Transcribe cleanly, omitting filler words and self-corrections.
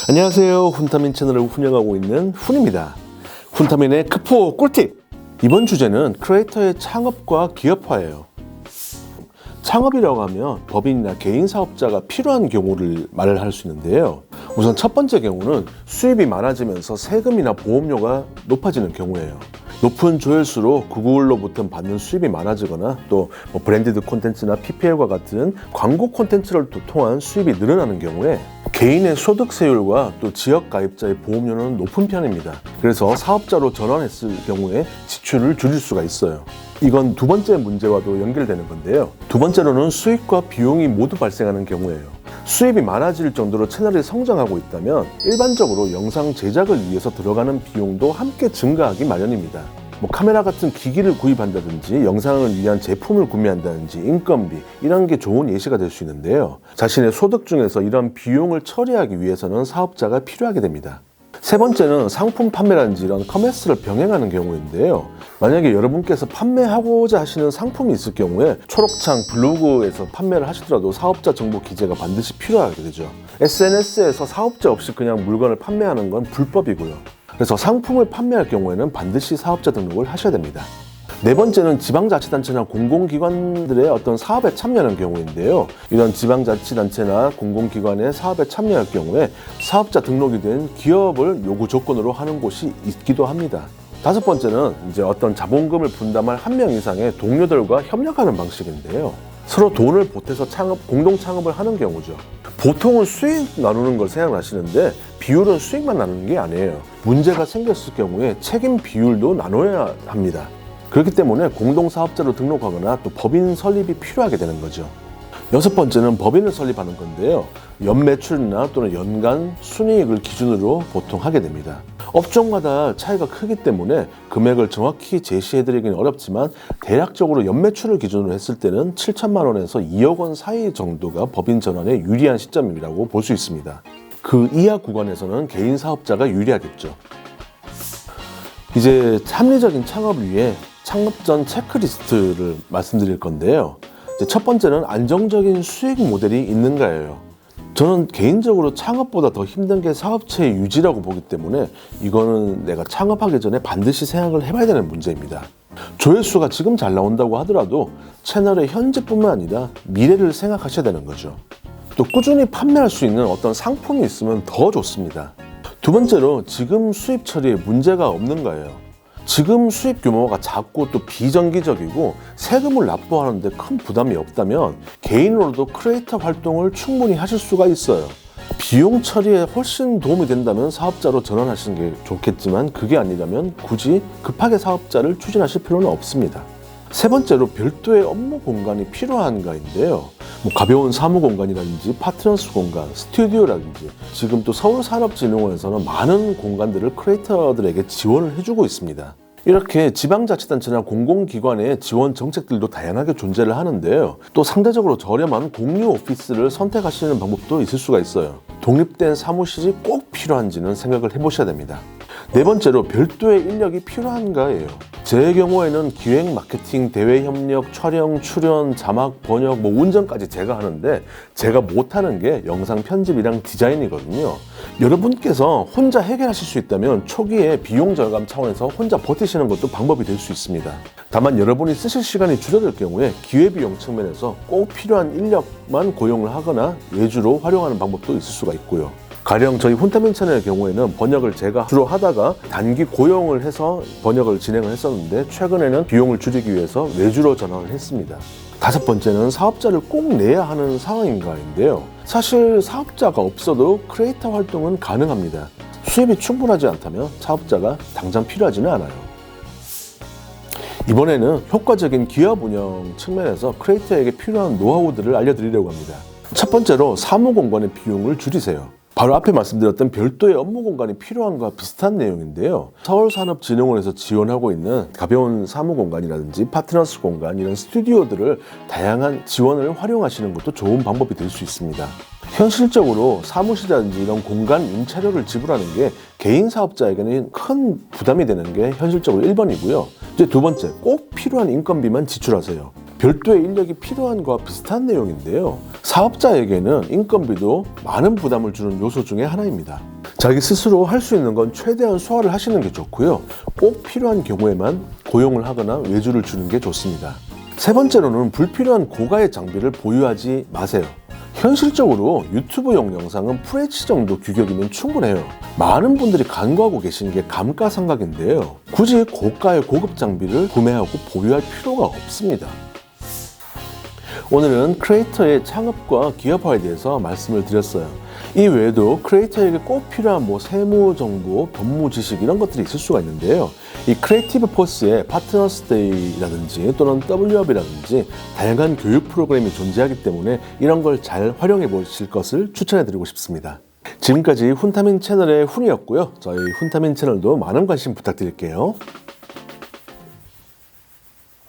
안녕하세요. 훈타민 채널을 운영하고 있는 훈입니다. 훈타민의 크포 꿀팁! 이번 주제는 크리에이터의 창업과 기업화예요. 창업이라고 하면 법인이나 개인 사업자가 필요한 경우를 말을 할 수 있는데요. 우선 첫 번째 경우는 수입이 많아지면서 세금이나 보험료가 높아지는 경우예요. 높은 조회수로 구글로부터 받는 수입이 많아지거나 또 브랜디드 콘텐츠나 PPL과 같은 광고 콘텐츠를 통한 수입이 늘어나는 경우에 개인의 소득세율과 또 지역 가입자의 보험료는 높은 편입니다. 그래서 사업자로 전환했을 경우에 지출을 줄일 수가 있어요. 이건 두 번째 문제와도 연결되는 건데요. 두 번째로는 수익과 비용이 모두 발생하는 경우예요. 수입이 많아질 정도로 채널이 성장하고 있다면 일반적으로 영상 제작을 위해서 들어가는 비용도 함께 증가하기 마련입니다. 카메라 같은 기기를 구입한다든지 영상을 위한 제품을 구매한다든지 인건비 이런 게 좋은 예시가 될 수 있는데요. 자신의 소득 중에서 이런 비용을 처리하기 위해서는 사업자가 필요하게 됩니다. 세 번째는 상품 판매라든지 이런 커머스를 병행하는 경우인데요. 만약에 여러분께서 판매하고자 하시는 상품이 있을 경우에 초록창 블로그에서 판매를 하시더라도 사업자 정보 기재가 반드시 필요하게 되죠. SNS에서 사업자 없이 그냥 물건을 판매하는 건 불법이고요. 그래서 상품을 판매할 경우에는 반드시 사업자 등록을 하셔야 됩니다. 네 번째는 지방자치단체나 공공기관들의 어떤 사업에 참여하는 경우인데요. 이런 지방자치단체나 공공기관의 사업에 참여할 경우에 사업자 등록이 된 기업을 요구 조건으로 하는 곳이 있기도 합니다. 다섯 번째는 이제 어떤 자본금을 분담할 한 명 이상의 동료들과 협력하는 방식인데요. 서로 돈을 보태서 공동 창업을 하는 경우죠. 보통은 수익 나누는 걸 생각하시는데 비율은 수익만 나누는 게 아니에요. 문제가 생겼을 경우에 책임 비율도 나눠야 합니다. 그렇기 때문에 공동사업자로 등록하거나 또 법인 설립이 필요하게 되는 거죠. 여섯 번째는 법인을 설립하는 건데요. 연매출이나 또는 연간 순이익을 기준으로 보통 하게 됩니다. 업종마다 차이가 크기 때문에 금액을 정확히 제시해드리기는 어렵지만 대략적으로 연매출을 기준으로 했을 때는 7천만 원에서 2억 원 사이 정도가 법인 전환에 유리한 시점이라고 볼 수 있습니다. 그 이하 구간에서는 개인 사업자가 유리하겠죠. 이제 합리적인 창업을 위해 창업 전 체크리스트를 말씀드릴 건데요. 첫 번째는 안정적인 수익 모델이 있는가예요. 저는 개인적으로 창업보다 더 힘든 게 사업체의 유지라고 보기 때문에 이거는 내가 창업하기 전에 반드시 생각을 해봐야 되는 문제입니다. 조회수가 지금 잘 나온다고 하더라도 채널의 현재뿐만 아니라 미래를 생각하셔야 되는 거죠. 또 꾸준히 판매할 수 있는 어떤 상품이 있으면 더 좋습니다. 두 번째로 지금 수입 처리에 문제가 없는가예요. 지금 수입 규모가 작고 또 비정기적이고 세금을 납부하는데 큰 부담이 없다면 개인으로도 크리에이터 활동을 충분히 하실 수가 있어요. 비용 처리에 훨씬 도움이 된다면 사업자로 전환하시는 게 좋겠지만 그게 아니라면 굳이 급하게 사업자를 추진하실 필요는 없습니다. 세 번째로 별도의 업무 공간이 필요한가인데요. 가벼운 사무 공간이라든지 파트너스 공간, 스튜디오라든지 지금 또 서울산업진흥원에서는 많은 공간들을 크리에이터들에게 지원을 해주고 있습니다. 이렇게 지방자치단체나 공공기관의 지원 정책들도 다양하게 존재를 하는데요. 또 상대적으로 저렴한 공유 오피스를 선택하시는 방법도 있을 수가 있어요. 독립된 사무실이 꼭 필요한지는 생각을 해보셔야 됩니다. 네 번째로 별도의 인력이 필요한가예요. 제 경우에는 기획, 마케팅, 대외 협력, 촬영, 출연, 자막, 번역, 운전까지 제가 하는데 제가 못하는 게 영상 편집이랑 디자인이거든요. 여러분께서 혼자 해결하실 수 있다면 초기에 비용 절감 차원에서 혼자 버티시는 것도 방법이 될 수 있습니다. 다만 여러분이 쓰실 시간이 줄어들 경우에 기회비용 측면에서 꼭 필요한 인력만 고용을 하거나 외주로 활용하는 방법도 있을 수가 있고요. 가령 저희 훈타민 채널의 경우에는 번역을 제가 주로 하다가 단기 고용을 해서 번역을 진행을 했었는데 최근에는 비용을 줄이기 위해서 외주로 전환을 했습니다. 다섯 번째는 사업자를 꼭 내야 하는 상황인가인데요. 사실 사업자가 없어도 크리에이터 활동은 가능합니다. 수입이 충분하지 않다면 사업자가 당장 필요하지는 않아요. 이번에는 효과적인 기업 운영 측면에서 크리에이터에게 필요한 노하우들을 알려드리려고 합니다. 첫 번째로 사무 공간의 비용을 줄이세요. 바로 앞에 말씀드렸던 별도의 업무 공간이 필요한 것과 비슷한 내용인데요. 서울산업진흥원에서 지원하고 있는 가벼운 사무 공간이라든지 파트너스 공간, 이런 스튜디오들을 다양한 지원을 활용하시는 것도 좋은 방법이 될 수 있습니다. 현실적으로 사무실이라든지 이런 공간 임차료를 지불하는 게 개인 사업자에게는 큰 부담이 되는 게 현실적으로 1번이고요. 이제 두 번째, 꼭 필요한 인건비만 지출하세요. 별도의 인력이 필요한 것과 비슷한 내용인데요. 사업자에게는 인건비도 많은 부담을 주는 요소 중에 하나입니다. 자기 스스로 할 수 있는 건 최대한 소화를 하시는 게 좋고요. 꼭 필요한 경우에만 고용을 하거나 외주를 주는 게 좋습니다. 세 번째로는 불필요한 고가의 장비를 보유하지 마세요. 현실적으로 유튜브용 영상은 FH 정도 규격이면 충분해요. 많은 분들이 간구하고 계신 게 감가상각인데요. 굳이 고가의 고급 장비를 구매하고 보유할 필요가 없습니다. 오늘은 크리에이터의 창업과 기업화에 대해서 말씀을 드렸어요. 이 외에도 크리에이터에게 꼭 필요한 세무 정보, 법무 지식 이런 것들이 있을 수가 있는데요. 이 크리에이티브 포스의 파트너스 데이라든지 또는 W업이라든지 다양한 교육 프로그램이 존재하기 때문에 이런 걸 잘 활용해 보실 것을 추천해 드리고 싶습니다. 지금까지 훈타민 채널의 훈이었고요. 저희 훈타민 채널도 많은 관심 부탁드릴게요.